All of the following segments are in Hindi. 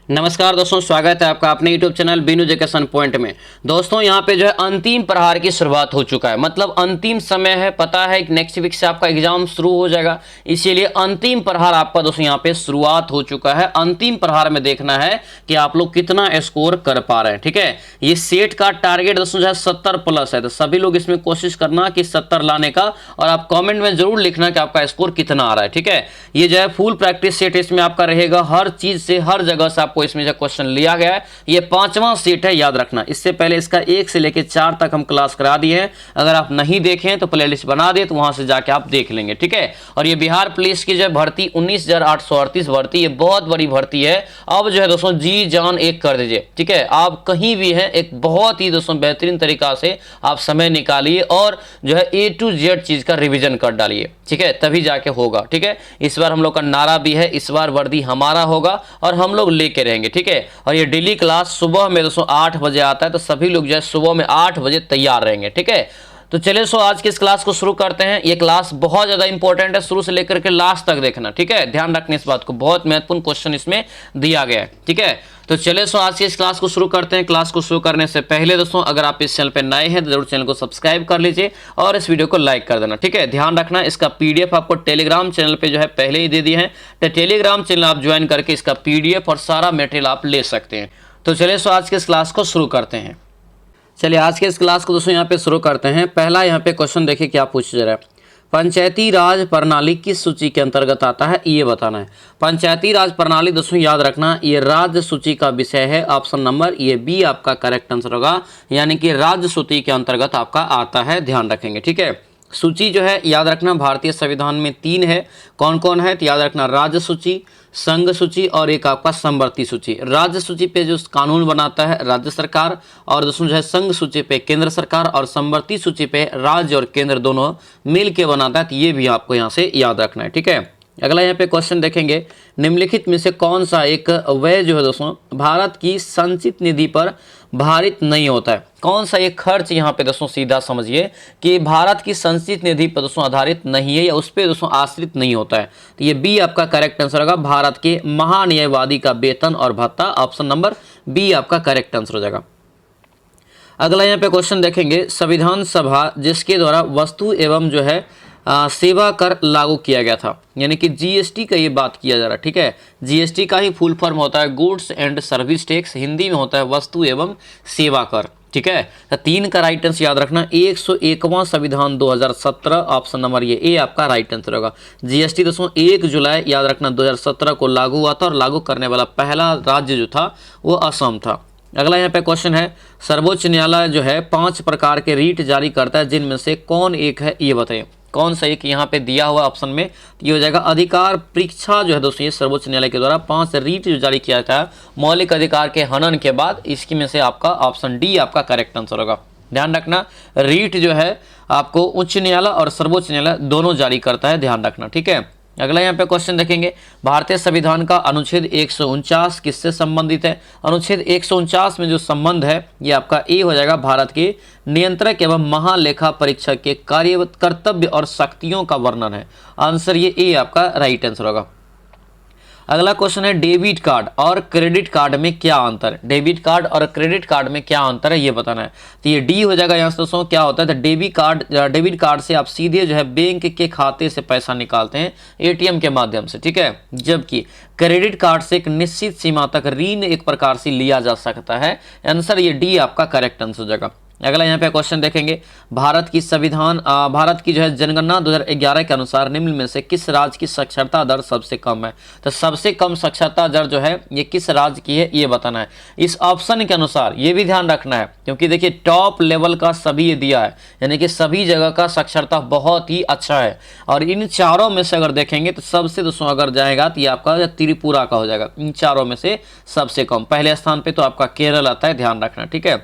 नमस्कार दोस्तों, स्वागत है आपका अपने YouTube channel Binu education point में। दोस्तों यहाँ पे जो है अंतिम प्रहार की शुरुआत हो चुका है, मतलब अंतिम समय है। पता है कि नेक्स्ट वीक से आपका एग्जाम शुरू हो जाएगा, इसीलिए अंतिम प्रहार आपका दोस्तों यहाँ पे शुरुआत हो चुका है। अंतिम प्रहार में देखना है कि आप लोग कितना स्कोर कर पा रहे हैं। ठीक है, ये सेट का टारगेट दोस्तों जो है 70 प्लस है, तो सभी लोग इसमें कोशिश करना कि 70 लाने का, और आप कॉमेंट में जरूर लिखना कि आपका स्कोर कितना आ रहा है। ठीक है, ये जो है फुल प्रैक्टिस सेट इसमें आपका रहेगा, हर चीज से हर जगह से आपको इसमें जो क्वेश्चन लिया गया है। ये 5वां सेट है, याद रखना। इससे पहले इसका 1 से लेकर 4 तक हम क्लास करा दिए हैं। अगर आप नहीं देखें तो प्लेलिस्ट बना दे, तो वहां से जाके आप देख लेंगे। ठीक है, और ये बिहार पुलिस की जो भर्ती 19,838 भर्ती, ये बहुत बड़ी भर्ती है। अब जो है दोस्तों जी जान एक कर दीजिए। ठीक है, आप कहीं भी हैं, एक बहुत ही दोस्तों बेहतरीन तरीका से आप समय निकालिए और जो है A to Z चीज का रिवीजन कर डालिए। ठीक है, तभी जाके होगा। ठीक है, इस बार हम लोग का नारा भी है, इस बार वर्दी हमारा होगा और हम लोग लेके रहेंगे। ठीक है, और ये डेली क्लास सुबह में दोस्तों 8 बजे आता है, तो सभी लोग जो है सुबह में 8 बजे तैयार रहेंगे। ठीक है, तो चलिए आज की इस क्लास को शुरू करते हैं। ये क्लास बहुत ज्यादा इंपॉर्टेंट है, शुरू से लेकर के लास्ट तक देखना। ठीक है, ध्यान रखने इस बात को, बहुत महत्वपूर्ण क्वेश्चन इसमें दिया गया है। ठीक है, तो चलिए आज की इस क्लास को शुरू करते हैं। क्लास को शुरू करने से पहले दोस्तों, अगर आप इस चैनल पे नए हैं तो जरूर चैनल को सब्सक्राइब कर लीजिए और इस वीडियो को लाइक कर देना। ठीक है, ध्यान रखना इसका PDF आपको टेलीग्राम चैनल पे जो है पहले ही दे दिए हैं, तो टेलीग्राम चैनल आप ज्वाइन करके इसका PDF और सारा मटेरियल आप ले सकते हैं। तो चलिए आज के इस क्लास को शुरू करते हैं। चलिए आज के इस क्लास को दोस्तों यहाँ पे शुरू करते हैं। पहला यहाँ पे क्वेश्चन देखिए क्या पूछ रहा है। पंचायती राज प्रणाली किस सूची के अंतर्गत आता है, ये बताना है। पंचायती राज प्रणाली दोस्तों याद रखना, ये राज्य सूची का विषय है। ऑप्शन नंबर ये बी आपका करेक्ट आंसर होगा, यानी कि राज्य सूची के अंतर्गत आपका आता है, ध्यान रखेंगे। ठीक है, सूची जो है याद रखना भारतीय संविधान में 3 है। कौन कौन है तो याद रखना, राज्य सूची, संघ सूची और एक आपका समवर्ती सूची। राज्य सूची पे जो कानून बनाता है राज्य सरकार, और दोस्तों जो है संघ सूची पे केंद्र सरकार, और समवर्ती सूची पे राज्य और केंद्र दोनों मिल के बनाता है। तो ये भी आपको यहाँ से याद रखना है। ठीक है, अगला यहाँ पे क्वेश्चन देखेंगे, निम्नलिखित में से कौन सा एक व्यय जो है दोस्तों भारत की संचित निधि पर भारित नहीं होता है। कौन सा एक खर्च यहाँ पे दोस्तों सीधा समझिए कि भारत की संचित निधि पर दोस्तों आधारित नहीं है या उस पर दोस्तों आश्रित नहीं होता है। तो ये बी आपका करेक्ट आंसर होगा, भारत के महान्यायवादी का वेतन और भत्ता। ऑप्शन नंबर बी आपका करेक्ट आंसर हो जाएगा। अगला यहाँ पे क्वेश्चन देखेंगे, संविधान सभा जिसके द्वारा वस्तु एवं जो है सेवा कर लागू किया गया था, यानी कि GST का ये बात किया जा रहा है। ठीक है, GST का ही फुल फॉर्म होता है goods and service tax, Hindi में होता है वस्तु एवं सेवा कर। ठीक है, तो 3 का राइट आंसर याद रखना, 101वां संविधान 2017, ऑप्शन नंबर ये ए आपका राइट आंसर होगा। GST दोस्तों 1 जुलाई याद रखना 2017 को लागू हुआ था, और लागू करने वाला पहला राज्य जो था वो असम था। अगला यहाँ पे क्वेश्चन है, सर्वोच्च न्यायालय जो है 5 प्रकार के रीट जारी करता है, जिनमें से कौन एक है, ये बताइए। कौन सा एक यहाँ पे दिया हुआ ऑप्शन में, ये हो जाएगा अधिकार परीक्षा जो है दोस्तों, ये सर्वोच्च न्यायालय के द्वारा 5 रीट जो जारी किया था मौलिक अधिकार के हनन के बाद, इसकी में से आपका ऑप्शन डी आपका करेक्ट आंसर होगा। ध्यान रखना, रीट जो है आपको उच्च न्यायालय और सर्वोच्च न्यायालय दोनों जारी करता है, ध्यान रखना। ठीक है, अगला यहाँ पे क्वेश्चन देखेंगे, भारतीय संविधान का अनुच्छेद 149 किससे संबंधित है। अनुच्छेद 149 में जो संबंध है ये आपका ए हो जाएगा, भारत के नियंत्रक एवं महालेखा परीक्षक के कार्य, कर्तव्य और शक्तियों का वर्णन है। आंसर ये ए आपका राइट आंसर होगा। अगला क्वेश्चन है, डेबिट कार्ड और क्रेडिट कार्ड में क्या अंतर है। डेबिट कार्ड और क्रेडिट कार्ड में क्या अंतर है ये बताना है। तो ये डी हो जाएगा यहाँ से दोस्तों। क्या होता है, तो डेबिट कार्ड से आप सीधे जो है बैंक के खाते से पैसा निकालते हैं ATM के माध्यम से। ठीक है, जबकि क्रेडिट कार्ड से एक निश्चित सीमा तक ऋण एक प्रकार से लिया जा सकता है। आंसर ये डी आपका करेक्ट आंसर हो जाएगा। अगला यहाँ पे क्वेश्चन देखेंगे, भारत की जो है जनगणना 2011 के अनुसार निम्न में से किस राज्य की साक्षरता दर सबसे कम है। तो सबसे कम साक्षरता दर जो है ये किस राज्य की है ये बताना है। इस ऑप्शन के अनुसार ये भी ध्यान रखना है, क्योंकि देखिए टॉप लेवल का सभी ये दिया है, यानी कि सभी जगह का साक्षरता बहुत ही अच्छा है। और इन चारों में से अगर देखेंगे तो सबसे दोस्तों अगर जाएगा तो ये आपका त्रिपुरा का हो जाएगा। इन चारों में से सबसे कम, पहले स्थान पे तो आपका केरल आता है, ध्यान रखना। ठीक है,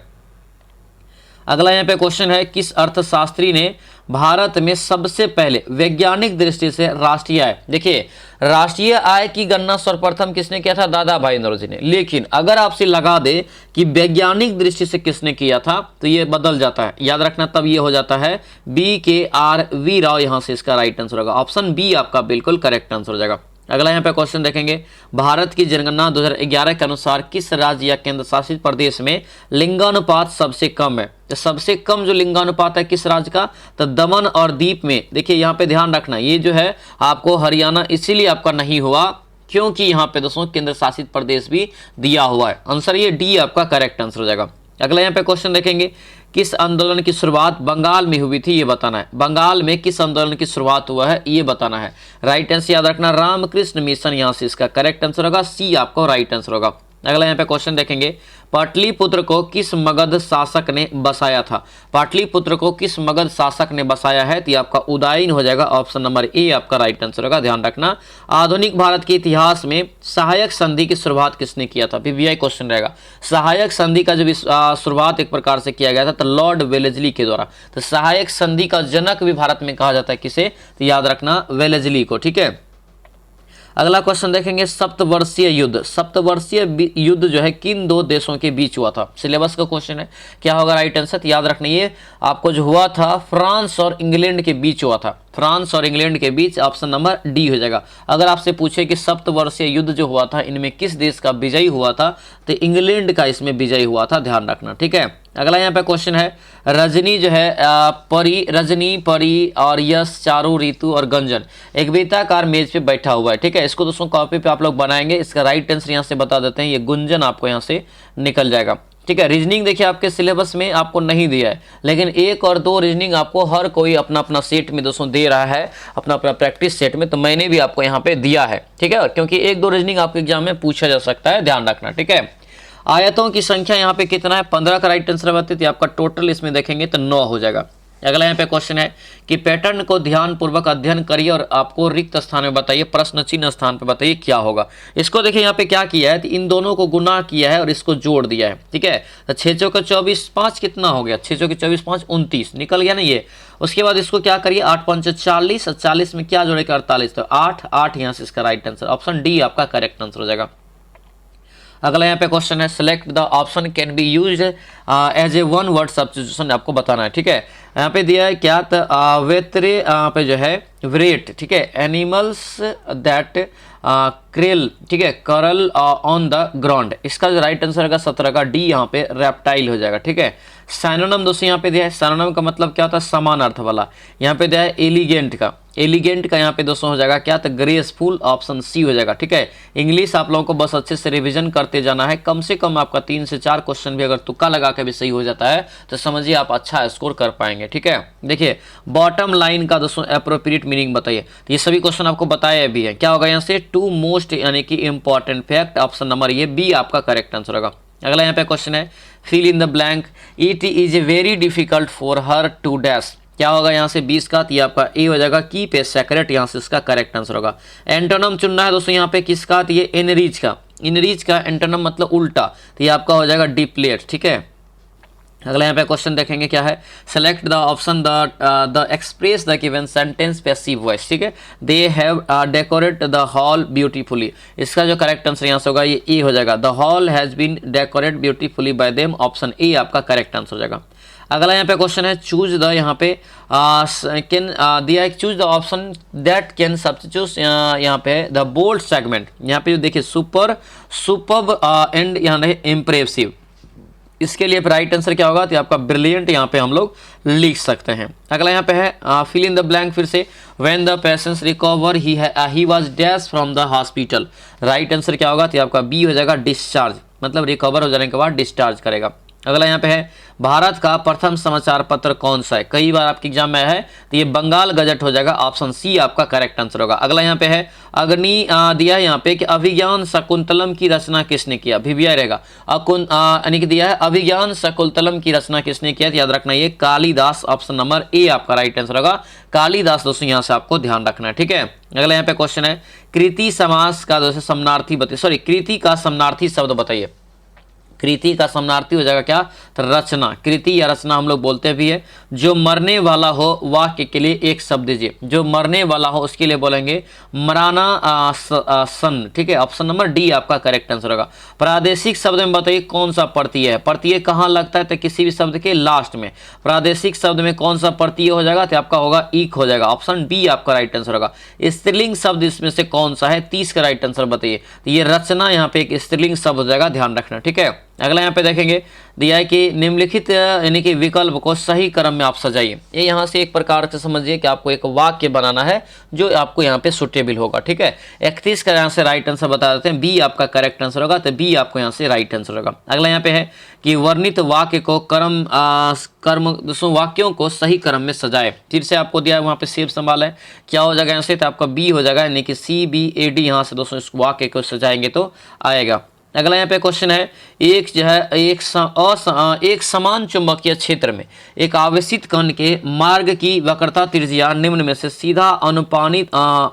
अगला यहाँ पे क्वेश्चन है, किस अर्थशास्त्री ने भारत में सबसे पहले वैज्ञानिक दृष्टि से राष्ट्रीय आय, देखिए राष्ट्रीय आय की गणना सर्वप्रथम किसने किया था, दादा भाई नौरोजी ने। लेकिन अगर आपसे लगा दे कि वैज्ञानिक दृष्टि से किसने किया था तो ये बदल जाता है, याद रखना, तब ये हो जाता है BKRV राव। यहां से इसका राइट आंसर होगा, ऑप्शन बी आपका बिल्कुल करेक्ट आंसर हो जाएगा। अगला यहाँ पे क्वेश्चन देखेंगे, भारत की जनगणना 2011 के अनुसार किस राज्य या केंद्र शासित प्रदेश में लिंगानुपात सबसे कम है? तो सबसे कम जो लिंगानुपात है किस राज्य का? तो दमन और दीप में। देखिए यहाँ पे ध्यान रखना, ये जो है आपको हरियाणा इसीलिए आपका नहीं हुआ क्योंकि यहाँ पे दोस्तों केंद्र शासित प्रदेश भी दिया हुआ है। आंसर ये डी आपका करेक्ट आंसर हो जाएगा। अगला यहाँ पे क्वेश्चन देखेंगे, किस आंदोलन की शुरुआत बंगाल में हुई थी? ये बताना है। बंगाल में किस आंदोलन की शुरुआत हुआ है ये बताना है। राइट आंसर याद रखना रामकृष्ण मिशन, यहाँ से इसका करेक्ट आंसर होगा सी आपको राइट आंसर होगा। अगला यहाँ पे क्वेश्चन देखेंगे, पाटलिपुत्र को किस मगध शासक ने बसाया था? पाटलिपुत्र को किस मगध शासक ने बसाया है? तो ये आपका उदयन हो जाएगा, ऑप्शन नंबर ए आपका राइट आंसर होगा। ध्यान रखना, आधुनिक भारत के इतिहास में सहायक संधि की शुरुआत किसने किया था? पीवीआई क्वेश्चन रहेगा। सहायक संधि का जब शुरुआत एक प्रकार से किया गया था तो लॉर्ड वेलेस्ली के द्वारा। तो सहायक संधि का जनक भी भारत में कहा जाता है किसे? तो याद रखना वेलेस्ली को, ठीक है। अगला क्वेश्चन देखेंगे, सप्तवर्षीय युद्ध। सप्तवर्षीय युद्ध जो है किन दो देशों के बीच हुआ था? सिलेबस का क्वेश्चन है, क्या होगा राइट आंसर? याद रखना ये आपको जो हुआ था फ्रांस और इंग्लैंड के बीच हुआ था। फ्रांस और इंग्लैंड के बीच, ऑप्शन नंबर डी हो जाएगा। अगर आपसे पूछे कि सप्तवर्षीय युद्ध जो हुआ था इनमें किस देश का विजयी हुआ था, तो इंग्लैंड का इसमें विजयी हुआ था, ध्यान रखना, ठीक है। अगला यहाँ पे क्वेश्चन है, रजनी जो है रजनी, परी और यश, चारू, ऋतु और गंजन एक वृत्ताकार मेज पे बैठा हुआ है, ठीक है। इसको दोस्तों कॉपी पे आप लोग बनाएंगे। इसका राइट आंसर यहाँ से बता देते हैं, ये गुंजन आपको यहाँ से निकल जाएगा, ठीक है। रीजनिंग देखिए आपके सिलेबस में आपको नहीं दिया है, लेकिन 1 और 2 रीजनिंग आपको हर कोई अपना अपना सेट में दोस्तों दे रहा है, अपना अपना प्रैक्टिस सेट में। तो मैंने भी आपको यहाँ पे दिया है, ठीक है, क्योंकि 1-2 रीजनिंग आपके एग्जाम में पूछा जा सकता है, ध्यान रखना, ठीक है। आयतों की संख्या यहाँ पे कितना है? 15 का राइट आंसर बताते थे। आपका टोटल इसमें देखेंगे तो 9 हो जाएगा। अगला यहाँ पे क्वेश्चन है कि पैटर्न को ध्यानपूर्वक अध्ययन करिए और आपको रिक्त स्थान में बताइए, प्रश्न चिन्ह स्थान पे बताइए क्या होगा। इसको देखिए यहाँ पे क्या किया है, तो इन दोनों को गुना किया है और इसको जोड़ दिया है, ठीक है। तो 6 चौके 24, 5 कितना हो गया? 6 चौके 24, 5 29 निकल गया ना ये। उसके बाद इसको क्या करिए, 8 5 40 और 40 में क्या जोड़ेगा? 48, तो 8 यहाँ से इसका राइट आंसर, ऑप्शन डी आपका करेक्ट आंसर हो जाएगा। अगला यहाँ पे क्वेश्चन है, select the option can be used as a one word substitution, आपको बताना है, ठीक है। यहाँ पे दिया है क्या? तो वेत्रे यहाँ पे जो है व्रेट, ठीक है, एनिमल्स दैट क्रेल, ठीक है, करल ऑन द ग्राउंड। इसका जो राइट आंसर होगा 17 का डी यहाँ पे रेप्टाइल हो जाएगा, ठीक है। साइनोनिम दोस्तों यहाँ पे दिया है, साइनोनिम का मतलब क्या होता है? समान अर्थ वाला। यहाँ पे दिया है एलिगेंट का, एलिगेंट का यहाँ पे दोस्तों हो जाएगा क्या? तो ग्रेसफुल, ऑप्शन सी हो जाएगा, ठीक है। इंग्लिश आप लोगों को बस अच्छे से रिवीजन करते जाना है, कम से कम आपका 3 से 4 क्वेश्चन भी अगर तुक्का लगा के भी सही हो जाता है तो समझिए आप अच्छा स्कोर कर पाएंगे, ठीक है। देखिए बॉटम लाइन का दोस्तों एप्रोप्रिएट मीनिंग बताइए, तो ये सभी क्वेश्चन आपको बताया भी है। क्या होगा यहाँ से? 2 मोस्ट यानी कि इंपॉर्टेंट फैक्ट, ऑप्शन नंबर ये बी आपका करेक्ट आंसर होगा। अगला यहाँ पे क्वेश्चन है, fill in the blank, it is very difficult for her to dash. क्या होगा यहाँ से? 20 का, तो ये आपका ए हो जाएगा, कीप ए सेक्रेट, यहाँ से इसका करेक्ट आंसर होगा। एंटोनम चुनना है दोस्तों यहाँ पे किसका? तो ये एनरीच का, इनरीच का एंटोनम मतलब उल्टा, तो ये आपका हो जाएगा डिप्लेट, ठीक है। अगला यहाँ पे क्वेश्चन देखेंगे क्या है, select the option the express the given sentence passive voice, ठीक है। They have decorate the hall beautifully, इसका जो करेक्ट आंसर यहाँ से होगा ये ए हो जाएगा, the hall has been decorate beautifully by them, option A आपका करेक्ट आंसर हो जाएगा। अगला यहाँ पे क्वेश्चन है, चूज द, यहाँ पे कैन दिया है, choose the option that can substitute, यहाँ पे द बोल्ड सेगमेंट, यहाँ पे जो देखिए सुपर, सुपर्ब एंड यहाँ इम्प्रेसिव, इसके लिए राइट आंसर क्या होगा? तो आपका ब्रिलियंट यहाँ पे हम लोग लिख सकते हैं। अगला यहाँ पे है फिल इन द ब्लैंक, फिर से when the patient recover he was dash from the hospital, right answer क्या होगा? तो आपका बी हो जाएगा, डिस्चार्ज, मतलब रिकवर हो जाने के बाद डिस्चार्ज करेगा। अगला यहाँ पे है, भारत का प्रथम समाचार पत्र कौन सा है? कई बार आपके एग्जाम में है, तो ये बंगाल गजट हो जाएगा, ऑप्शन सी आपका करेक्ट आंसर होगा। अगला यहाँ पे है, अग्नि दिया है यहाँ पे कि अभिज्ञान शकुंतलम की रचना किसने किया? भिविया रहेगा, यानी कि दिया है अभिज्ञान शकुंतलम की रचना किसने किया? तो याद रखना ये कालिदास, ऑप्शन नंबर ए आपका राइट आंसर होगा, कालिदास दोस्तों यहाँ से आपको ध्यान रखना है, ठीक है। अगला यहाँ पे क्वेश्चन है, कृति समास का दोस्तों समानार्थी बताइए, सॉरी कृति का समानार्थी शब्द बताइए। कृति का समानार्थी हो जाएगा क्या, तो रचना। कृति या रचना हम लोग बोलते भी है। जो मरने वाला हो वाक्य के लिए एक शब्द दीजिए। जो मरने वाला हो उसके लिए बोलेंगे मराना सन। ठीक है, ऑप्शन नंबर डी आपका करेक्ट आंसर होगा। प्रादेशिक शब्द में बताइए कौन सा प्रत्यय है। प्रत्यय कहाँ लगता है, तो किसी भी शब्द के लास्ट में। प्रादेशिक शब्द में कौन सा प्रत्यय हो जाएगा, तो आपका होगा ईक हो जाएगा। ऑप्शन बी आपका राइट आंसर होगा। स्त्रीलिंग शब्द इसमें से कौन सा है, 30 का राइट आंसर बताइए। तो ये रचना यहाँ पे एक स्त्रीलिंग शब्द हो जाएगा, ध्यान रखना। ठीक है, अगला यहाँ पे देखेंगे दिया है कि निम्नलिखित यानी कि विकल्प को सही क्रम में आप सजाइए। ये यहाँ से एक प्रकार से समझिए कि आपको एक वाक्य बनाना है जो आपको यहाँ पे सुटेबल होगा। ठीक है, 31 का यहाँ से राइट आंसर बता देते हैं, बी आपका करेक्ट आंसर होगा, तो बी आपको यहाँ से राइट आंसर होगा। अगला यहाँ पे है कि वर्णित वाक्य को वाक्यों को सही क्रम में सजाए। फिर से आपको दिया है वहाँ पे सेब संभाल है, क्या हो जाएगा यहाँ से, तो आपका बी हो जाएगा, यानी कि CBAD यहाँ से दोस्तों इस वाक्य को सजाएंगे तो आएगा। अगला यहाँ पे क्वेश्चन है, एक जो है एक समान चुंबकीय क्षेत्र में एक आवेशित कण के मार्ग की वक्रता त्रिज्या निम्न में से सीधा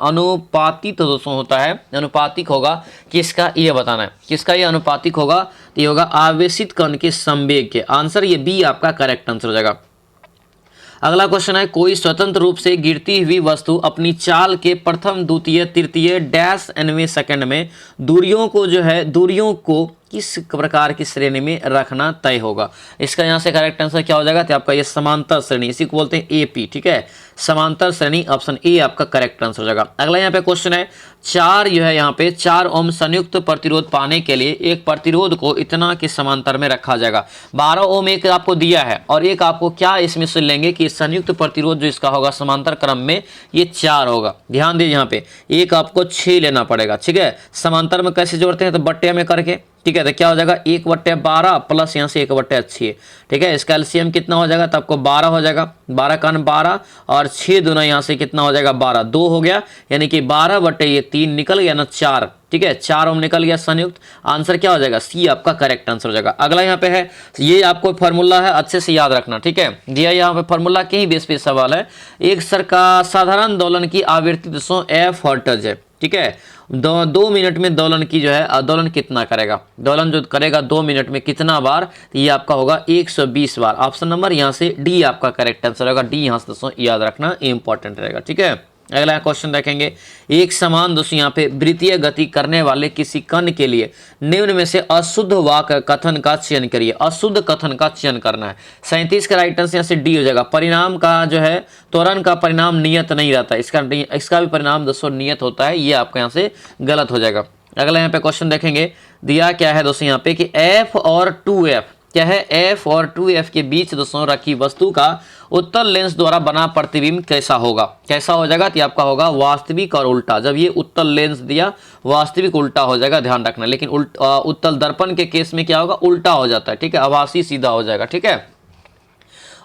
अनुपातिक दोस्तों होता है। अनुपातिक होगा किसका, ये बताना है किसका ये अनुपातिक होगा, तो ये होगा आवेशित कण के संवेग के। आंसर ये बी आपका करेक्ट आंसर हो जाएगा। अगला क्वेश्चन है, कोई स्वतंत्र रूप से गिरती हुई वस्तु अपनी चाल के प्रथम द्वितीय तृतीय डैश nवें सेकंड में दूरियों को किस प्रकार की श्रेणी में रखना तय होगा। इसका यहाँ से करेक्ट आंसर क्या हो जाएगा, तो आपका ये समांतर श्रेणी, इसी को बोलते हैं AP। ठीक है, समांतर श्रेणी, ऑप्शन ए आपका करेक्ट आंसर हो जाएगा। अगला यहाँ पे क्वेश्चन है, 4 ओम संयुक्त प्रतिरोध पाने के लिए एक प्रतिरोध को इतना के समांतर में रखा जाएगा। 12 ओम एक आपको दिया है और एक आपको क्या इसमें से लेंगे कि संयुक्त प्रतिरोध जो इसका होगा समांतर क्रम में ये 4 होगा। ध्यान दीजिए, यहाँ पे एक आपको 6 लेना पड़ेगा। ठीक है, समांतर में कैसे जोड़ते हैं, तो बट्टे में करके। ठीक है, तो क्या हो जाएगा 1/12 प्लस यहाँ से 1/6। ठीक है, इसका एलसीएम कितना हो जाएगा, तो आपको 12 हो जाएगा। 12 का 12 और 6 दूना यहाँ से कितना हो जाएगा 12, 2 हो गया, यानी कि 12/3 निकल गया ना 4। ठीक है, 4 ओम निकल गया संयुक्त। आंसर क्या हो जाएगा, सी आपका करेक्ट आंसर हो जाएगा। अगला यहाँ पे है, ये आपको फॉर्मूला है, अच्छे से याद रखना। ठीक है, दिया यहाँ पे फॉर्मूला के ही बेस पे सवाल है। एक साधारण दोलन की आवृत्ति दोस्तों f हर्ट्ज है। ठीक है, 2 मिनट में दोलन की जो है दोलन कितना करेगा, दोलन जो करेगा 2 मिनट में कितना बार, तो ये आपका होगा 120 बार। ऑप्शन नंबर यहाँ से डी आपका करेक्ट आंसर होगा। डी यहाँ से दोस्तों याद रखना इंपॉर्टेंट रहेगा। ठीक है, अगला क्वेश्चन देखेंगे, एक समान दोस्तों यहाँ पे वृत्तीय गति करने वाले किसी कण के लिए निम्न में से अशुद्ध वाक्य कथन का चयन करिए। अशुद्ध कथन का चयन करना है। 37 का राइट आंसर यहाँ से डी हो जाएगा। परिणाम का जो है त्वरण का परिणाम नियत नहीं रहता, इसका भी परिणाम दोस्तों नियत होता है, ये आपका यहाँ से गलत हो जाएगा। अगला यहाँ पे क्वेश्चन देखेंगे, दिया क्या है दोस्तों यहाँ पे कि F और 2F क्या है, F और 2F के बीच दोस्तों रखी वस्तु का उत्तल लेंस द्वारा बना प्रतिबिंब कैसा होगा, कैसा हो जाएगा, तो आपका होगा वास्तविक और उल्टा। जब ये उत्तल लेंस दिया वास्तविक उल्टा हो जाएगा, ध्यान रखना। लेकिन उत्तल दर्पण के केस में क्या होगा, उल्टा हो जाता है। ठीक है, आभासी सीधा हो जाएगा। ठीक है,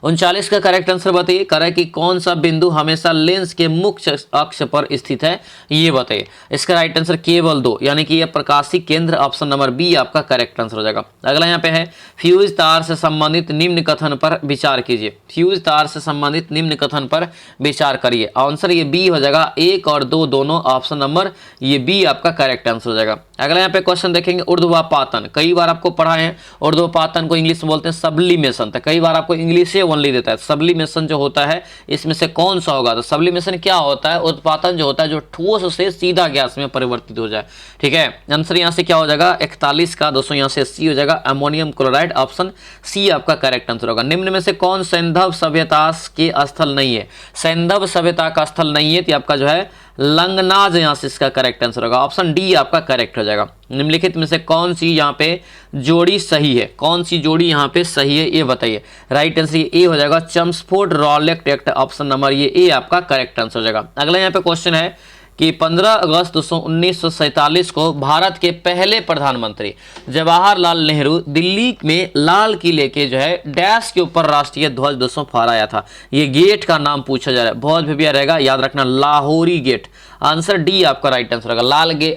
39 का करेक्ट आंसर बताइए। करे कि कौन सा बिंदु हमेशा लेंस के मुख्य अक्ष पर स्थित है, ये बताइए। इसका राइट आंसर केवल 2, यानी कि ये प्रकाशी केंद्र, ऑप्शन नंबर बी आपका करेक्ट आंसर हो जाएगा। अगला यहाँ पे है, फ्यूज तार से संबंधित निम्न कथन पर विचार कीजिए। फ्यूज तार से संबंधित निम्न कथन पर विचार करिए। आंसर ये बी हो जाएगा, 1 और 2 दोनों, ऑप्शन नंबर ये बी आपका करेक्ट आंसर हो जाएगा। अगला यहाँ पे क्वेश्चन देखेंगे, ऊर्ध्वापातन, कई बार आपको पढ़ा है। ऊर्ध्वापातन को इंग्लिश में बोलते हैं सब्लिमेशन, तो कई बार आपको इंग्लिश से ओनली देता है। सब्लिमेशन जो होता है इसमें से कौन सा होगा, तो सब्लिमेशन क्या होता है, उत्पादन जो होता है जो ठोस से सीधा गैस में परिवर्तित हो जाए। ठीक है, आंसर यहाँ से क्या हो जाएगा, 41 का दोस्तों यहाँ से सी हो जाएगा, अमोनियम क्लोराइड, ऑप्शन सी आपका करेक्ट आंसर होगा। निम्न में से कौन सैंधव सभ्यता के स्थल नहीं है, सैंधव सभ्यता का स्थल नहीं है, तो आपका जो है लंगनाज यहाँ से इसका करेक्ट आंसर होगा। ऑप्शन डी आपका करेक्ट हो जाएगा। निम्नलिखित में से कौन सी यहाँ पे जोड़ी सही है, कौन सी जोड़ी यहाँ पे सही है, ये बताइए। राइट आंसर ये ए हो जाएगा, चम्सफोर्ड रॉलेट एक्ट, ऑप्शन नंबर ये ए आपका करेक्ट आंसर हो जाएगा। अगला यहाँ पे क्वेश्चन है कि 15 अगस्त 1947 को भारत के पहले प्रधानमंत्री जवाहरलाल नेहरू दिल्ली में लाल किले के जो है डैश के ऊपर राष्ट्रीय ध्वज दोस्तों फहराया था। ये गेट का नाम पूछा जा रहा है, बहुत भव्य रहेगा, याद रखना, लाहौरी गेट। आंसर डी आपका राइट आंसर होगा।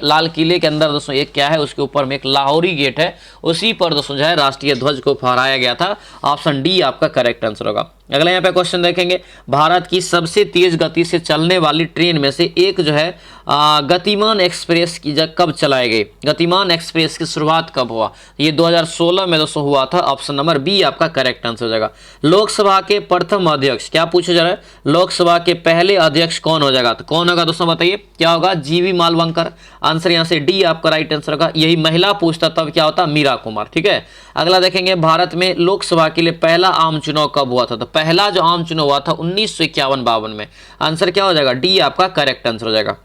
लाल किले के अंदर दोस्तों एक क्या है, उसके ऊपर में एक लाहौरी गेट है, उसी पर दोस्तों जो है राष्ट्रीय ध्वज को फहराया गया था। ऑप्शन डी आपका करेक्ट आंसर होगा। अगला यहाँ पे क्वेश्चन देखेंगे, भारत की सबसे तेज गति से चलने वाली ट्रेन में से एक जो है गतिमान एक्सप्रेस की कब चलाई गई, गतिमान एक्सप्रेस की शुरुआत कब हुआ, ये 2016 में दोस्तों हुआ था। ऑप्शन नंबर बी आपका करेक्ट आंसर हो जाएगा। लोकसभा के प्रथम अध्यक्ष, क्या पूछा जा रहा है, लोकसभा के पहले अध्यक्ष कौन हो जाएगा, तो कौन होगा दोस्तों बताइए, क्या होगा, जीवी मालवंकर। आंसर यहाँ से डी आपका राइट आंसर होगा। यही महिला पूछता तब क्या होता, मीरा कुमार। ठीक है, अगला देखेंगे, भारत में लोकसभा के लिए पहला आम चुनाव कब हुआ था, तो पहला जो आम चुनाव हुआ था 1951-52 में। आंसर क्या हो जाएगा, डी आपका करेक्ट आंसर हो जाएगा।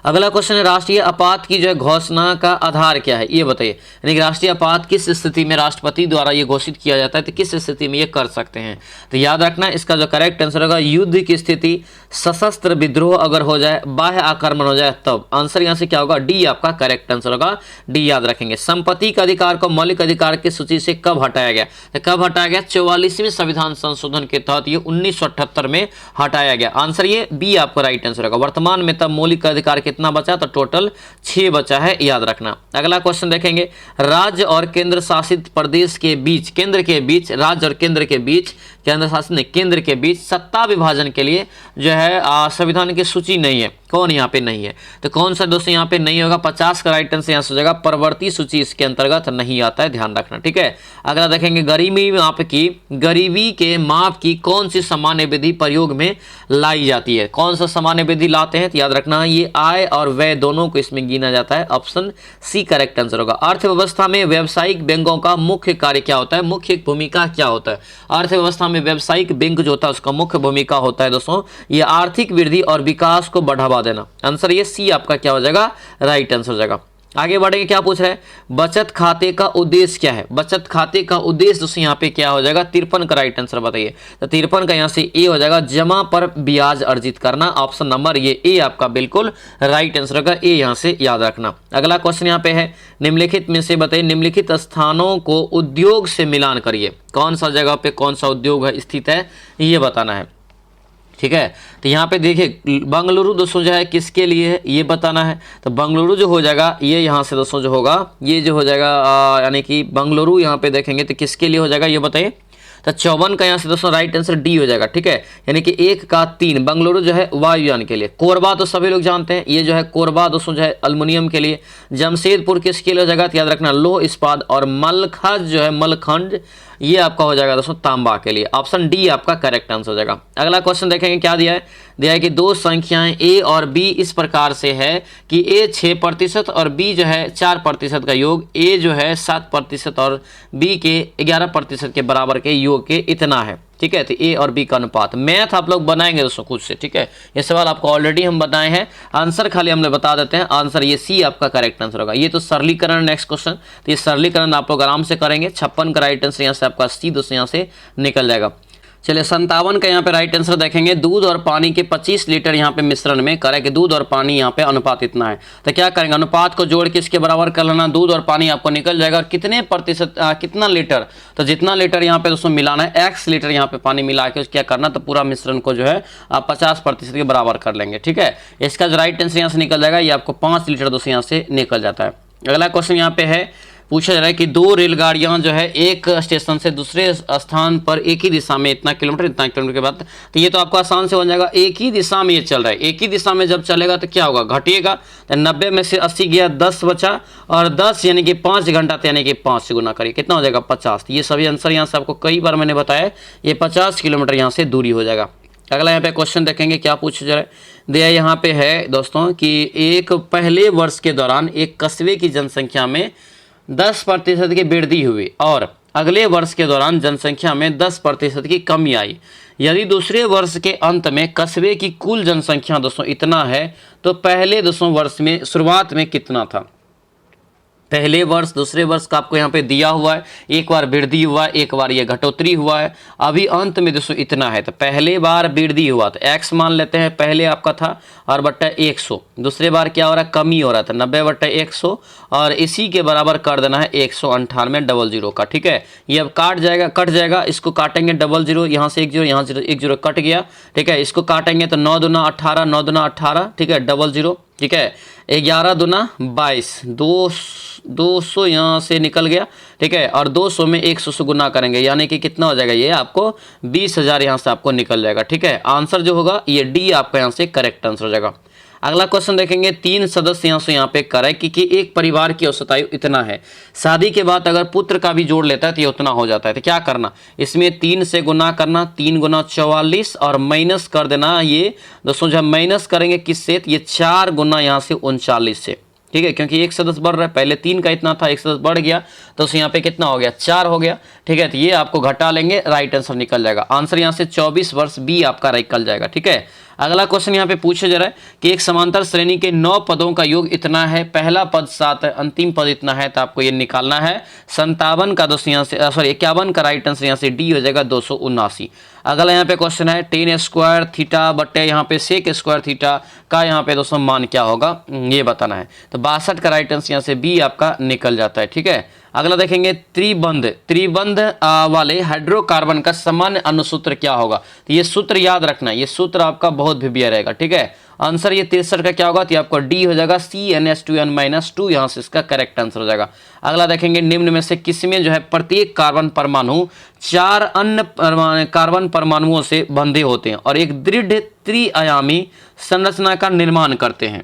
अगला क्वेश्चन है, राष्ट्रीय आपात की जो है घोषणा का आधार क्या है, ये बताइए। यानी कि राष्ट्रीय आपात किस स्थिति में राष्ट्रपति द्वारा ये घोषित किया जाता है, तो किस स्थिति में ये कर सकते हैं, तो याद रखना इसका जो करेक्ट आंसर होगा, युद्ध की स्थिति, सशस्त्र विद्रोह अगर हो जाए, बाह्य आक्रमण हो जाए तब। आंसर यहाँ से क्या होगा, डी आपका करेक्ट आंसर होगा, डी याद रखेंगे। संपत्ति का अधिकार को मौलिक अधिकार की सूची से कब हटाया गया, तो कब हटाया गया, 44वें संविधान संशोधन के तहत ये 1978 में हटाया गया। आंसर ये बी आपका राइट आंसर होगा। वर्तमान में तब मौलिक अधिकार कितना बचा, तो टोटल 6 बचा है, याद रखना। अगला क्वेश्चन देखेंगे, राज्य और केंद्र शासित प्रदेश के बीच, केंद्र के बीच, राज्य और केंद्र के बीच, केंद्र शासित नहीं, केंद्र के बीच सत्ता विभाजन के लिए जो है संविधान की सूची नहीं है, कौन यहाँ पे नहीं है, तो कौन सा दोस्तों यहाँ पे नहीं होगा, 50 का राइट आंसर यहाँ से हो जाएगा, प्रवर्ती सूची इसके अंतर्गत नहीं आता है, ध्यान रखना। ठीक है, अगला देखेंगे, गरीबी के माप की कौन सी सामान्य विधि प्रयोग में लाई जाती है, कौन सा सामान्य विधि लाते हैं, तो याद रखना ये आय और व्यय दोनों को इसमें गिना जाता है। ऑप्शन सी करेक्ट आंसर होगा। अर्थव्यवस्था में व्यावसायिक बैंकों का मुख्य कार्य क्या होता है, मुख्य भूमिका क्या होता है, अर्थव्यवस्था में व्यावसायिक बैंक जो होता है उसका मुख्य भूमिका होता है दोस्तों, ये आर्थिक वृद्धि और विकास को बढ़ावा देना। आंसर ये सी आपका क्या हो जाएगा, राइट आंसर हो जाएगा। आगे बढ़ेंगे, क्या पूछ रहे हैं, बचत खाते का उद्देश्य क्या है, बचत खाते का उद्देश्य दोस्तों यहाँ पे क्या हो जाएगा, 53 का राइट आंसर बताइए, तो 53 का यहाँ से ए हो जाएगा, जमा पर ब्याज अर्जित करना। ऑप्शन नंबर ये ए आपका बिल्कुल राइट आंसर होगा, ए यहाँ से याद रखना। अगला क्वेश्चन यहाँ पे है, निम्नलिखित में से बताइए, निम्नलिखित स्थानों को उद्योग से मिलान करिए, कौन सा जगह पे कौन सा उद्योग स्थित है ये बताना है। ठीक है, तो यहाँ पे देखिए बंगलुरु दोस्तों जो है किसके लिए है ये बताना है, तो बंगलुरु जो हो जाएगा ये यहाँ से दोस्तों जो होगा ये जो हो जाएगा यानी कि बंगलुरु यहाँ पे देखेंगे तो किसके लिए हो जाएगा ये बताइए, तो 54 का यहाँ से दोस्तों राइट आंसर डी हो जाएगा। ठीक है, यानी कि 1 का 3 बंगलुरु जो है वायुयान के लिए, कोरबा तो सभी लोग जानते हैं, ये जो है कोरबा दोस्तों जो है अल्युमिनियम के लिए, जमशेदपुर किसके लिए हो जाएगा, तो याद रखना लोह इस्पात, और मलखज जो है मलखंड ये आपका हो जाएगा दोस्तों तांबा के लिए। ऑप्शन डी आपका करेक्ट आंसर हो जाएगा। अगला क्वेश्चन देखेंगे क्या दिया है कि दो संख्याएं ए और बी इस प्रकार से है कि ए 6% और बी जो है 4% का योग, ए जो है 7% और बी के 11% के बराबर के योग के इतना है। ठीक है, तो ए और बी का अनुपात मैथ आप लोग बनाएंगे दोस्तों खुद से। ठीक है, ये सवाल आपको ऑलरेडी हम बताए हैं, आंसर खाली हमने बता देते हैं। आंसर ये सी आपका करेक्ट आंसर होगा। ये तो सरलीकरण नेक्स्ट क्वेश्चन, तो ये सरलीकरण आप लोग आराम से करेंगे। 56 का राइट आंसर यहाँ से आपका सी दोस्तों यहाँ से निकल जाएगा। चलिए 57 का यहाँ पे राइट आंसर देखेंगे, दूध और पानी के 25 लीटर यहाँ पे मिश्रण में करें कि दूध और पानी यहाँ पे अनुपात इतना है, तो क्या करेंगे अनुपात को जोड़ के इसके बराबर कर लेना, दूध और पानी आपको निकल जाएगा। और कितने प्रतिशत कितना लीटर, तो जितना लीटर यहाँ पे दोस्तों मिलाना है, एक्स लीटर यहाँ पे पानी मिला के क्या करना, तो पूरा मिश्रण को जो है आप 50% के बराबर कर लेंगे। ठीक है, इसका जो राइट आंसर यहाँ से निकल जाएगा, ये आपको 5 लीटर दोस्तों यहाँ से निकल जाता है। अगला क्वेश्चन यहाँ पे है, पूछा जा रहा है कि दो रेलगाड़ियां जो है एक स्टेशन से दूसरे स्थान पर एक ही दिशा में इतना किलोमीटर के बाद, तो ये तो आपको आसान से बन जाएगा। एक ही दिशा में ये चल रहा है, एक ही दिशा में जब चलेगा तो क्या होगा, घटिएगा, तो 90 में से 80 गया, 10 बचा, और 10 यानी कि 5 घंटा, यानी कि 5 से गुना करिए, कितना हो जाएगा 50। ये सभी आंसर यहाँ से आपको कई बार मैंने बताया, ये 50 किलोमीटर यहाँ से दूरी हो जाएगा। अगला यहाँ पे क्वेश्चन देखेंगे, क्या पूछा जा रहा है, दिया यहाँ पे है दोस्तों कि एक पहले वर्ष के दौरान एक कस्बे की जनसंख्या में 10% की वृद्धि हुई और अगले वर्ष के दौरान जनसंख्या में 10% की कमी आई। यदि दूसरे वर्ष के अंत में कस्बे की कुल जनसंख्या दोस्तों इतना है, तो पहले दोस्तों वर्ष में शुरुआत में कितना था। पहले वर्ष दूसरे वर्ष का आपको यहाँ पे दिया हुआ है, एक बार वृद्धि हुआ है, एक बार ये घटोतरी हुआ है, अभी अंत में दोस्तों इतना है। तो पहले बार वृद्धि हुआ तो x मान लेते हैं, पहले आपका था और बट्टा 100, दूसरे बार क्या हो रहा है, कमी हो रहा था 90/100, और इसी के बराबर कर देना है 198 का। ठीक है, ये अब कट जाएगा, इसको काटेंगे 00, यहाँ से 10, यहाँ से 10 कट गया। ठीक है, इसको काटेंगे तो 9 दूना 18, 9 दूना 18, ठीक है 00, ठीक है 11 दूना 22, 200 यहाँ से निकल गया। ठीक है, और 200 में 100 से गुना करेंगे, यानी कि कितना हो जाएगा, ये आपको 20,000 यहाँ से आपको निकल जाएगा। ठीक है, आंसर जो होगा ये डी आपका यहाँ से करेक्ट आंसर हो जाएगा। अगला क्वेश्चन देखेंगे, 3 सदस्य यहाँ पे करे कि एक परिवार की औसत आयु इतना है, शादी के बाद अगर पुत्र का भी जोड़ लेता है तो ये उतना हो जाता है। तो क्या करना, इसमें 3 से गुना करना, 3 गुना 44 और माइनस कर देना। ये दोस्तों जब माइनस करेंगे किससे, तो ये 4 गुना यहाँ से 39 से, ठीक है, क्योंकि एक सदस्य बढ़ रहा है, पहले 3 का इतना था, एक सदस्य बढ़ गया तो उसे यहाँ पे कितना हो गया, 4 हो गया, ठीक है। तो ये आपको घटा लेंगे, राइट आंसर निकल जाएगा। आंसर यहाँ से 24 वर्ष बी आपका निकल जाएगा, ठीक है। अगला क्वेश्चन यहाँ पे पूछा जा रहा है कि एक समांतर श्रेणी के 9 पदों का योग इतना है, पहला पद 7 है, अंतिम पद इतना है, तो आपको ये निकालना है। 57 का दोस्तों यहाँ से 51 का राइट आंसर यहाँ से डी हो जाएगा 279। अगला यहाँ पे क्वेश्चन है 10 स्क्वायर थीटा बटे यहाँ पे सेक स्क्वायर थीटा का यहाँ पे दोस्तों मान क्या होगा, ये बताना है। तो 62 का राइट आंसर यहाँ से बी आपका निकल जाता है, ठीक है। अगला देखेंगे त्रिबंध वाले हाइड्रोकार्बन का सामान्य अनुसूत्र क्या होगा। तो ये सूत्र याद रखना, ये सूत्र आपका बहुत भिबिया रहेगा, ठीक है। आंसर ये 63 का क्या होगा, तो आपका डी हो जाएगा CnH2n-2, यहाँ से इसका करेक्ट आंसर हो जाएगा। अगला देखेंगे निम्न में से किसमें जो है प्रत्येक कार्बन परमाणु 4 अन्य कार्बन परमाणुओं से बंधे होते हैं और एक दृढ़ त्रिआयामी संरचना का निर्माण करते हैं।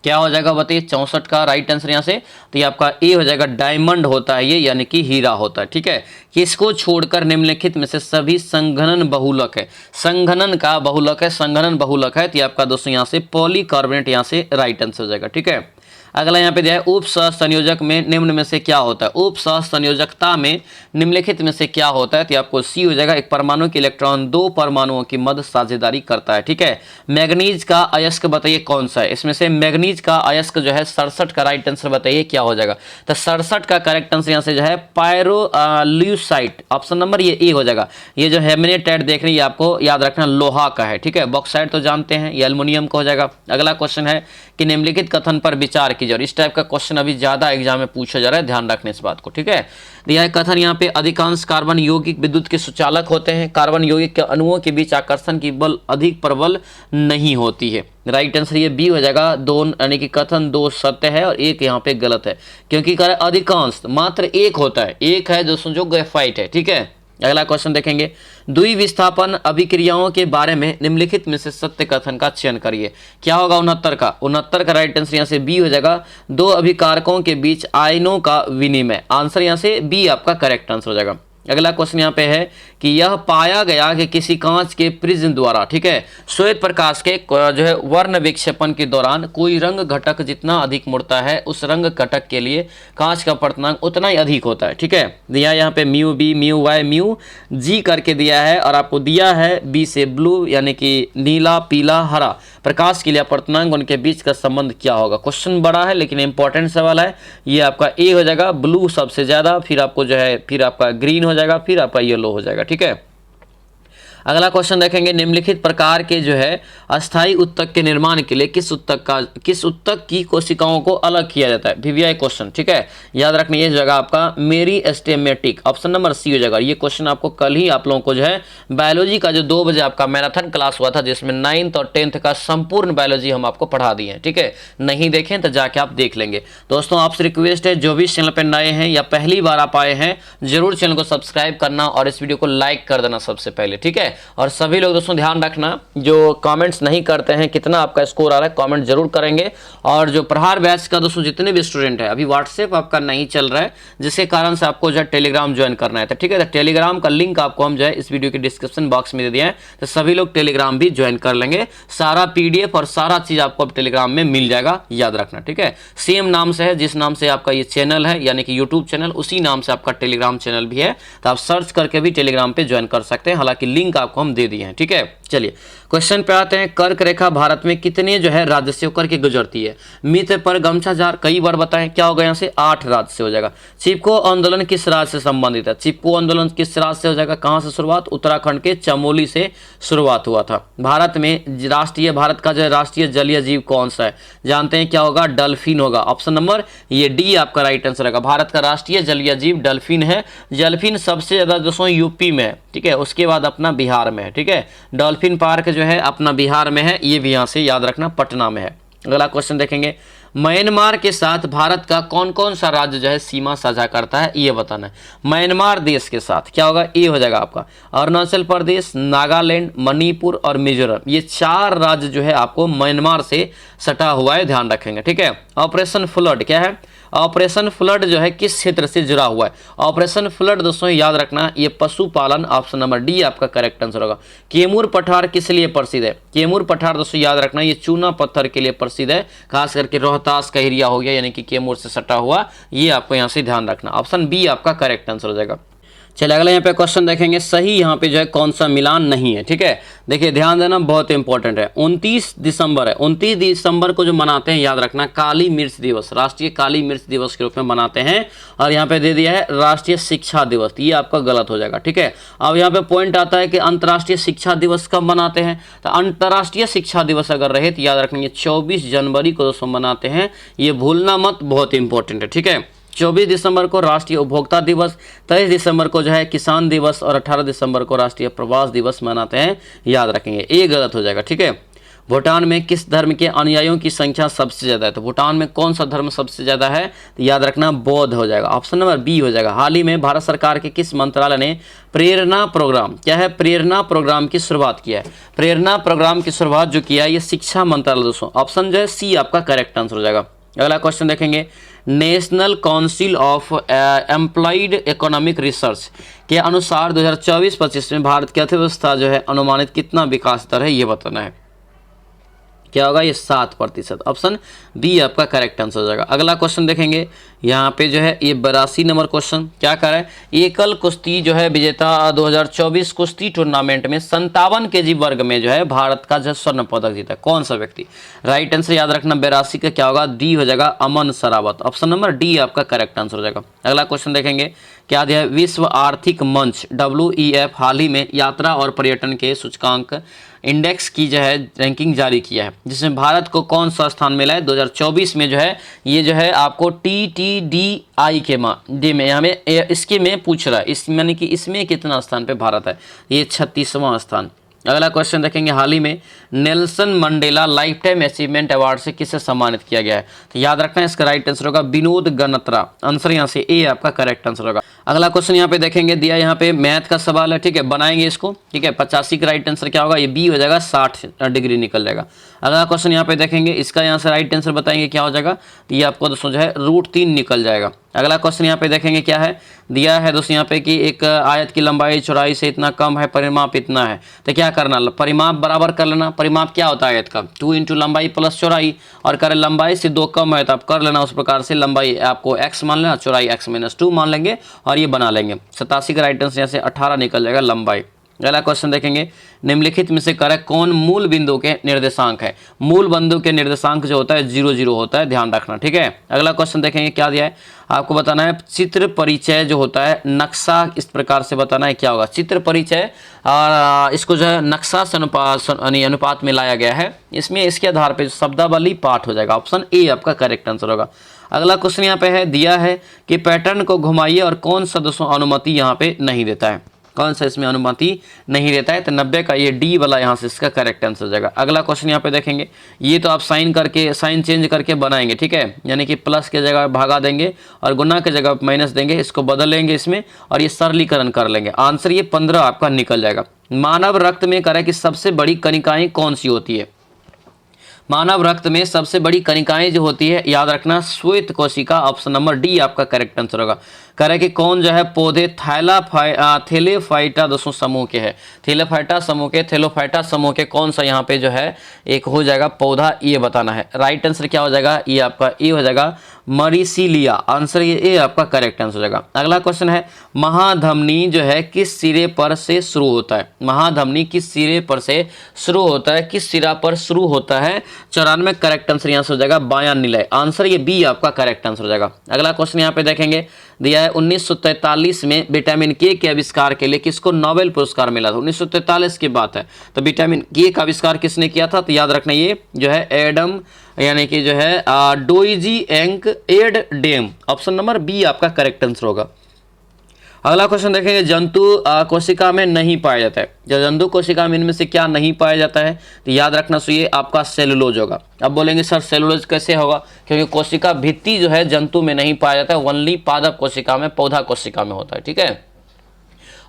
क्या हो जाएगा बताइए, 64 का राइट आंसर यहाँ से, तो ये आपका ए हो जाएगा, डायमंड होता है ये, यानी कि हीरा होता है, ठीक है। किसको छोड़कर निम्नलिखित में से सभी संघनन बहुलक है, संघनन का बहुलक है, संघनन बहुलक है, तो ये आपका दोस्तों यहाँ से पॉलीकार्बोनेट यहाँ से राइट आंसर हो जाएगा, ठीक है। अगला यहाँ पे दिया है उप सहसंयोजक में निम्न में से क्या होता है, उप सहसंयोजकता में निम्नलिखित में से क्या होता है, तो आपको सी हो जाएगा, एक परमाणु के इलेक्ट्रॉन 2 परमाणुओं की मध्य साझेदारी करता है, ठीक है। मैग्नीज का अयस्क बताइए कौन सा है, इसमें से मैग्नीज का अयस्क जो है 67 का राइट आंसर बताइए क्या हो जाएगा। तो 67 का करेक्ट आंसर यहाँ से जो है पायरोल्यूसाइट, ऑप्शन नंबर ये ए हो जाएगा। ये जो हेमनेटाइट देख रही है आपको याद रखना लोहा का है, ठीक है। बॉक्साइट तो जानते हैं, ये एल्युमिनियम का हो जाएगा। अगला क्वेश्चन है कि निम्नलिखित कथन पर विचार कीजिए, और इस टाइप का क्वेश्चन अभी ज्यादा एग्जाम में पूछा जा रहा है, ध्यान रखने इस बात को, ठीक है। दिया है कथन यहाँ पे अधिकांश कार्बन यौगिक विद्युत के सुचालक होते हैं, कार्बन यौगिक के अणुओं के बीच आकर्षण की बल अधिक प्रबल नहीं होती है। राइट आंसर ये बी हो जाएगा, 2 यानी कि कथन 2 सत्य है और 1 यहाँ पे गलत है, क्योंकि अधिकांश मात्र 1 होता है, 1 है दोस्तों जो ग्रेफाइट है, ठीक है। अगला क्वेश्चन देखेंगे, द्विविस्थापन अभिक्रियाओं के बारे में निम्नलिखित में से सत्य कथन का चयन करिए। क्या होगा 69 का राइट आंसर यहाँ से बी हो जाएगा, 2 अभिकारकों के बीच आयनों का विनिमय। आंसर यहाँ से बी आपका करेक्ट आंसर हो जाएगा। अगला क्वेश्चन यहाँ पे है कि यह पाया गया कि किसी कांच के प्रिज्म द्वारा, ठीक है, श्वेत प्रकाश के जो है वर्ण विक्षेपण के दौरान कोई रंग घटक जितना अधिक मुड़ता है, उस रंग घटक के लिए कांच का अपवर्तनांक उतना ही अधिक होता है, ठीक है। दिया यहाँ पे mu B mu Y mu G करके दिया है, और आपको दिया है बी से ब्लू यानी कि नीला पीला हरा प्रकाश के लिए अपवर्तनांक, उनके बीच का संबंध क्या होगा। क्वेश्चन बड़ा है लेकिन इंपॉर्टेंट सवाल है। ये आपका ए हो जाएगा, ब्लू सबसे ज्यादा, फिर आपको जो है फिर आपका ग्रीन हो जाएगा, फिर आपका येलो हो जाएगा, ठीक है। अगला क्वेश्चन देखेंगे, निम्नलिखित प्रकार के जो है अस्थायी उत्तक के निर्माण के लिए किस उत्तक की कोशिकाओं को अलग किया जाता है। वीवीआई क्वेश्चन, ठीक है, याद रखना ये जगह आपका मेरिस्टेमेटिक, ऑप्शन नंबर सी हो जाएगा। ये क्वेश्चन आपको कल ही आप लोगों को जो है बायोलॉजी का जो 2 बजे आपका मैराथन क्लास हुआ था, जिसमें 9th और 10th का संपूर्ण बायोलॉजी हम आपको पढ़ा दिए हैं, ठीक है। नहीं देखें तो जाके आप देख लेंगे। दोस्तों आपसे रिक्वेस्ट है, जो भी इस चैनल पर नए हैं या पहली बार आप आए हैं, जरूर चैनल को सब्सक्राइब करना और इस वीडियो को लाइक कर देना सबसे पहले, ठीक है। और सभी लोग दोस्तों ध्यान रखना, जो कमेंट्स नहीं करते हैं कितना आपका स्कोर आ रहा है, कमेंट जरूर करेंगे। और जो प्रहार बैच का दोस्तों जितने भी स्टूडेंट है, अभी व्हाट्सएप आपका नहीं चल रहा है, जिसके कारण से आपको जो है टेलीग्राम ज्वाइन करना है, तो ठीक है। तो टेलीग्राम का लिंक आपको हम जो है इस वीडियो के डिस्क्रिप्शन बॉक्स में दे दिया है, तो सभी लोग टेलीग्राम भी ज्वाइन कर लेंगे। सारा पीडीएफ और सारा चीज आपको अब टेलीग्राम में मिल जाएगा, याद रखना, ठीक है। सेम नाम से है, जिस नाम से आपका ये चैनल है यानी कि यूट्यूब चैनल, उसी नाम से आपका टेलीग्राम चैनल भी है, तो आप सर्च करके भी टेलीग्राम पे ज्वाइन कर सकते हैं। हालांकि लिंक आपको हम दे दिए हैं, ठीक है। चलिए क्वेश्चन पे आते हैं, कर्क रेखा भारत में कितने जो है राज्य से होकर के गुजरती है। मित्र पर गमछा जार, कई बार बताएं, क्या होगा यहाँ से 8 राज्य से हो जाएगा। चिपको आंदोलन किस राज्य से संबंधित है, चिपको आंदोलन किस राज्य से हो जाएगा, कहां से शुरुआत, उत्तराखंड के चमोली से शुरुआत हुआ था। भारत में भारत का जो राष्ट्रीय जलीय जीव कौन सा है, जानते हैं क्या होगा, डल्फिन होगा। ऑप्शन नंबर ये डी आपका राइट आंसर होगा। भारत का राष्ट्रीय जलीय जीव डल्फिन है। डल्फिन सबसे ज्यादा दोस्तों यूपी में है, ठीक है, उसके बाद अपना बिहार में है, ठीक है। डॉल्फिन पार्क जो है अपना बिहार में है, ये भी यहाँ से याद रखना पटना में है। अगला क्वेश्चन देखेंगे, म्यांमार के साथ भारत का कौन कौन सा राज्य जो है सीमा साझा करता है, ये बताना है। म्यांमार देश के साथ क्या होगा, ये हो जाएगा आपका अरुणाचल प्रदेश, नागालैंड, मणिपुर और मिजोरम। ये 4 राज्य जो है आपको म्यांमार से सटा हुआ है, ध्यान रखेंगे, ठीक है। ऑपरेशन फ्लड क्या है, ऑपरेशन फ्लड जो है किस क्षेत्र से जुड़ा हुआ है। ऑपरेशन फ्लड दोस्तों याद रखना, ये पशुपालन, ऑप्शन नंबर डी आपका करेक्ट आंसर होगा। कैमूर पठार किस लिए प्रसिद्ध है, कैमूर पठार दोस्तों याद रखना ये चूना पत्थर के लिए प्रसिद्ध है, खास करके रोहतास का एरिया हो गया, यानी कि कैमूर से सटा हुआ, ये आपको यहाँ से ध्यान रखना। ऑप्शन बी आपका करेक्ट आंसर हो जाएगा। चलिए अगला यहाँ पे क्वेश्चन देखेंगे, सही यहाँ पे जो है कौन सा मिलान नहीं है, ठीक है। देखिए ध्यान देना, बहुत इंपॉर्टेंट है। 29 दिसंबर है, 29 दिसंबर को जो मनाते हैं याद रखना काली मिर्च दिवस, राष्ट्रीय काली मिर्च दिवस के रूप में मनाते हैं। और यहाँ पे दे दिया है राष्ट्रीय शिक्षा दिवस, ये आपका गलत हो जाएगा, ठीक है। अब यहाँ पे पॉइंट आता है कि अंतर्राष्ट्रीय शिक्षा दिवस कब मनाते हैं, तो अंतर्राष्ट्रीय शिक्षा दिवस अगर रहे तो याद रखेंगे 24 जनवरी को दोस्तों मनाते हैं, ये भूलना मत, बहुत इंपॉर्टेंट है, ठीक है। 24 दिसंबर को राष्ट्रीय उपभोक्ता दिवस, 23 दिसंबर को जो है किसान दिवस और 18 दिसंबर को राष्ट्रीय प्रवास दिवस मनाते हैं, याद रखेंगे, ये गलत हो जाएगा, ठीक है। भूटान में किस धर्म के अनुयायियों की संख्या सबसे ज़्यादा है, तो भूटान में कौन सा धर्म सबसे ज़्यादा है, तो याद रखना बौद्ध हो जाएगा। ऑप्शन नंबर बी हो जाएगा। हाल ही में भारत सरकार के किस मंत्रालय ने प्रेरणा प्रोग्राम, क्या है, प्रेरणा प्रोग्राम की शुरुआत किया है। प्रेरणा प्रोग्राम की शुरुआत जो किया है ये शिक्षा मंत्रालय दोस्तों, ऑप्शन जो है सी आपका करेक्ट आंसर हो जाएगा। अगला क्वेश्चन देखेंगे, national council of employed economic research के अनुसार 2024-25 में भारत की अर्थव्यवस्था जो है अनुमानित कितना विकास दर है, ये बताना है। क्या होगा, ये 7%। ऑप्शन बी आपका करेक्ट आंसर हो जाएगा। अगला क्वेश्चन देखेंगे, यहाँ पे जो है ये 82 नंबर क्वेश्चन क्या कर रहा है, एकल कुश्ती जो है विजेता 2024 कुश्ती टूर्नामेंट में 57 kg वर्ग में जो है भारत का जो स्वर्ण पदक जीता, कौन सा व्यक्ति। राइट आंसर याद रखना 82 का क्या होगा, डी हो जाएगा अमन सरावत। ऑप्शन नंबर डी आपका करेक्ट आंसर हो जाएगा। अगला क्वेश्चन देखेंगे, क्या दिया है, विश्व आर्थिक मंच WEF हाल ही में यात्रा और पर्यटन के सूचकांक इंडेक्स की जो है रैंकिंग जारी किया है, जिसमें भारत को कौन सा स्थान मिला है 2024 में जो है, ये जो है आपको TTDI के में हमें इसके में पूछ रहा है, इस यानी कि इसमें कितना स्थान पे भारत है, ये 36वां स्थान। अगला क्वेश्चन देखेंगे, हाल ही में Nelson Mandela life time achievement award से किसे सम्मानित किया गया है, तो याद रखना इसका राइट आंसर होगा विनोद गणत्रा। आंसर यहाँ से ए आपका करेक्ट आंसर होगा। अगला क्वेश्चन यहाँ पे देखेंगे, दिया यहाँ पे मैथ का सवाल है, ठीक है, बनाएंगे इसको, ठीक है। 85 का राइट आंसर क्या होगा, ये बी हो जाएगा, 60 डिग्री निकल जाएगा। अगला क्वेश्चन यहाँ पे देखेंगे, इसका यहाँ से राइट आंसर बताएंगे क्या हो जाएगा, तो ये आपको दोस्तों जो है √3 निकल जाएगा। अगला क्वेश्चन यहाँ पे देखेंगे, क्या है, दिया है दोस्तों यहाँ पे कि एक आयत की लंबाई चौड़ाई से इतना कम है, परिमाप इतना है, तो क्या करना, परिमाप बराबर कर लेना। परिमाप क्या होता है आयत का, 2 × लंबाई प्लस चौड़ाई, और करें लंबाई से 2 कम है तो आप कर लेना उस प्रकार से, लंबाई आपको x मान लेना, चौड़ाई x-2 मान लेंगे और ये बना लेंगे। 87 का राइट आंसर यहाँ से 18 निकल जाएगा लंबाई। अगला क्वेश्चन देखेंगे, निम्नलिखित में से करेक्ट कौन मूल बिंदु के निर्देशांक है। मूल बिंदु के निर्देशांक जो होता है 0 0 होता है, ध्यान रखना, ठीक है। अगला क्वेश्चन देखेंगे, क्या दिया है, आपको बताना है चित्र परिचय जो होता है, नक्शा इस प्रकार से बताना है, क्या होगा चित्र परिचय, और इसको जो है नक्शा से अनुपात में लाया गया है, इसमें इसके आधार पर शब्दावली पाठ हो जाएगा। ऑप्शन ए आपका करेक्ट आंसर होगा। अगला क्वेश्चन यहाँ पे है, दिया है कि पैटर्न को घुमाइए और कौन सा दोस्तों अनुमति यहाँ पे नहीं देता है, कौन सा इसमें अनुमति नहीं देता है, तो 90 का ये डी वाला यहाँ से इसका करेक्ट आंसर हो जाएगा। अगला क्वेश्चन यहाँ पे देखेंगे, ये तो आप साइन चेंज करके बनाएंगे, ठीक है, यानी कि प्लस के जगह भागा देंगे और गुना के जगह माइनस देंगे, इसको बदल लेंगे इसमें और ये सरलीकरण कर लेंगे। आंसर ये 15 आपका निकल जाएगा। मानव रक्त में करें कि सबसे बड़ी कणिकाएं कौन सी होती है। मानव रक्त में सबसे बड़ी कणिकाएं जो होती है, याद रखना श्वेत कोशिका। ऑप्शन नंबर डी आपका करेक्ट आंसर होगा। करें कि कौन जो है पौधे थैलेफाइटा दोस्तों समूह के है, थैलेफाइटा समूह के कौन सा यहाँ पे जो है एक हो जाएगा पौधा, ये बताना है। राइट आंसर क्या हो जाएगा, ये आपका ए हो जाएगा मरीसिलिया। आंसर ये ए आपका करेक्ट आंसर हो जाएगा। अगला क्वेश्चन है, महाधमनी जो है किस सिरे पर से शुरू होता है। महाधमनी किस सिरे पर से शुरू होता है, किस सिरा पर शुरू होता है। 94 करेक्ट आंसर यहाँ से हो जाएगा बायां निलय। आंसर ये बी आपका करेक्ट आंसर हो जाएगा। अगला क्वेश्चन यहाँ पे देखेंगे, दिया है 1943 में विटामिन के आविष्कार के लिए किसको नोबेल पुरस्कार मिला था। 1943 की बात है, तो विटामिन के का आविष्कार किसने किया था, तो याद रखना ये जो है एडम यानी कि जो है डोइजी एंक एड डेम। ऑप्शन नंबर बी आपका करेक्ट आंसर होगा। अगला क्वेश्चन देखेंगे, जंतु कोशिका में नहीं पाया जाता है। जो जंतु कोशिका में इनमें से क्या नहीं पाया जाता है, तो याद रखना चाहिए आपका सेलुलोज होगा। अब बोलेंगे सर सेलुलोज कैसे होगा, क्योंकि कोशिका भित्ति जो है जंतु में नहीं पाया जाता है, ओनली पादप कोशिका में, पौधा कोशिका में होता है, ठीक है।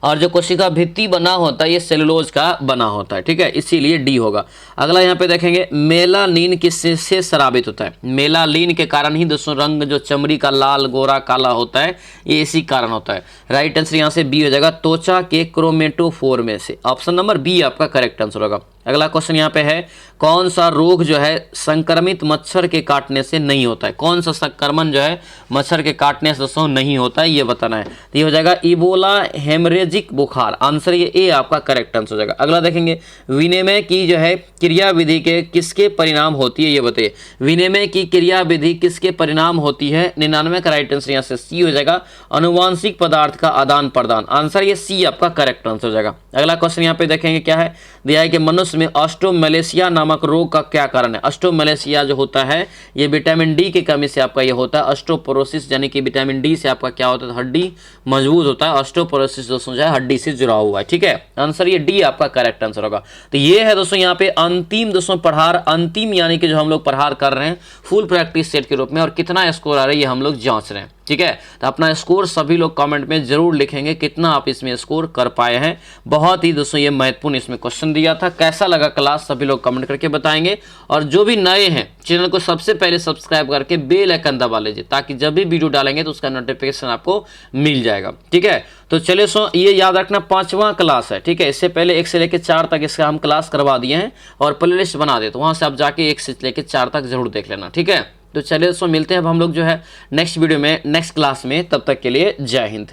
और जो कोशिका भित्ति बना होता है ये सेलुलोज का बना होता है, ठीक है, इसीलिए डी होगा। अगला यहाँ पे देखेंगे, मेलानिन किससे स्रावित होता है। मेलानिन के कारण ही दोस्तों रंग जो चमड़ी का लाल गोरा काला होता है ये इसी कारण होता है। राइट आंसर यहाँ से बी हो जाएगा, त्वचा के क्रोमेटोफोर में से। ऑप्शन नंबर बी आपका करेक्ट आंसर होगा। अगला क्वेश्चन यहाँ पे है, कौन सा रोग जो है संक्रमित मच्छर के काटने से नहीं होता है। कौन सा संक्रमण जो है मच्छर के काटने से दोस्तों नहीं होता है, ये बताना है। तो ये हो जाएगा इबोला हेमरेजिक बुखार। आंसर ये ए आपका करेक्ट आंसर हो जाएगा। अगला देखेंगे, विनिमय की जो है क्रिया विधि के किसके परिणाम होती है, ये बताइए। विनिमय की क्रिया विधि किसके परिणाम होती है, 99 का राइट आंसर यहाँ से सी हो जाएगा, अनुवांशिक पदार्थ का आदान प्रदान। आंसर ये सी आपका करेक्ट आंसर हो जाएगा। अगला क्वेश्चन यहाँ पे देखेंगे क्या है, दिया है कि मनुष्य में ऑस्टोमेलेशिया नामक रोग का क्या कारण है। ऑस्टोमेलेशिया जो होता है ये विटामिन डी की कमी से आपका ये होता है। ऑस्टोपोरोसिस यानी कि विटामिन डी से आपका क्या होता है, हड्डी मजबूत होता है। ऑस्टोपोरोसिस दोस्तों जो है हड्डी से जुड़ा हुआ है, ठीक है। आंसर ये डी आपका करेक्ट आंसर होगा। तो ये है दोस्तों यहाँ पे अंतिम दोस्तों प्रहार, अंतिम यानी कि जो हम लोग प्रहार कर रहे हैं फुल प्रैक्टिस सेट के रूप में, और कितना स्कोर आ रहा है ये हम लोग जांच रहे हैं, ठीक है। तो अपना स्कोर सभी लोग कमेंट में जरूर लिखेंगे कितना आप इसमें स्कोर कर पाए हैं। बहुत ही दोस्तों ये महत्वपूर्ण इसमें क्वेश्चन दिया था। कैसा लगा क्लास सभी लोग कमेंट करके बताएंगे, और जो भी नए हैं चैनल को सबसे पहले सब्सक्राइब करके बेल आइकन दबा लीजिए, ताकि जब भी वीडियो डालेंगे तो उसका नोटिफिकेशन आपको मिल जाएगा, ठीक है। तो चलिए ये याद रखना 5वां क्लास है, ठीक है। इससे पहले 1 से लेकर 4 तक इसका हम क्लास करवा दिए हैं और प्लेलिस्ट बना दे, तो वहां से आप जाके 1 से लेकर 4 तक जरूर देख लेना, ठीक है। तो चलिए दोस्तों मिलते हैं अब हम लोग जो है नेक्स्ट वीडियो में, नेक्स्ट क्लास में। तब तक के लिए जय हिंद।